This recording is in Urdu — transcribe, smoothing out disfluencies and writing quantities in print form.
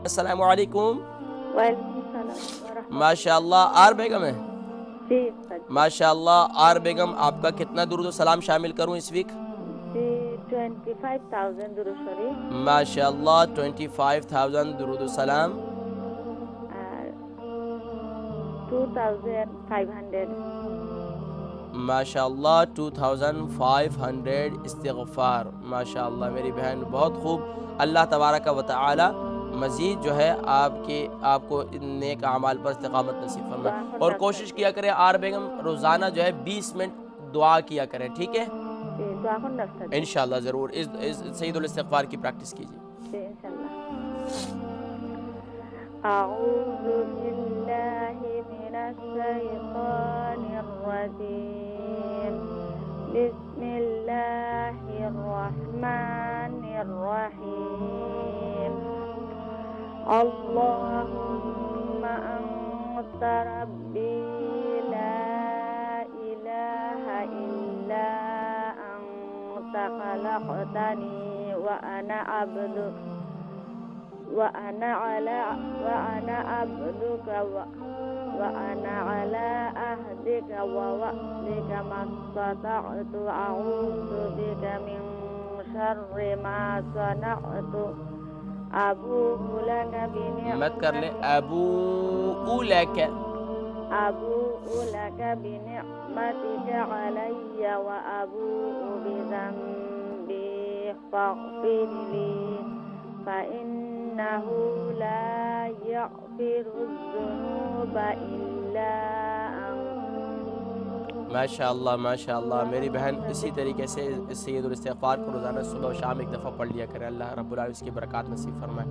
السلام علیکم. وعلیکم السلام ماشاءاللہ آر بیگم ہے. جی ماشاءاللہ آر بیگم، آپ کا کتنا درود و سلام شامل کروں اس ویک؟ جی 25,000 درود شریف. ماشاءاللہ 25,000 درود و سلام. 2,500. ماشاءاللہ 2,500 استغفار. ماشاءاللہ میری بہن بہت خوب. اللہ تبارک و تعالی مزید جو ہے آپ کو نیک اعمال پر استقامت نصیب فرمائے. اور کوشش کیا کریں آر بیگم روزانہ جو ہے 20 منٹ دعا کیا کریں، ٹھیک ہے؟ انشاءاللہ ضرور اس سید الاستغفار کی پریکٹس کیجیے. اعوذ باللہ من الشیطان الرجیم. بسم اللہ الرحمن الرحیم. اللہم انت ربی لا الہ الا انت خلقتنی وانا عبدک وأنا عبدك وأنا على عهدك ووعدك ما استطعت. أعوذ بك من شر ما صنعت. أبوء لك بنعمتك علي وأبوء بذنبي فاغفر لي فإنه لا يغفر الذنوب إلا أنت. ماشاءاللہ ماشاءاللہ میری بہن اسی طریقے سے اس سید الاستغفار کو روزانہ صبح و شام ایک دفعہ پڑھ لیا کرے. اللہ رب العالمین اس کی برکات نصیب فرمائے.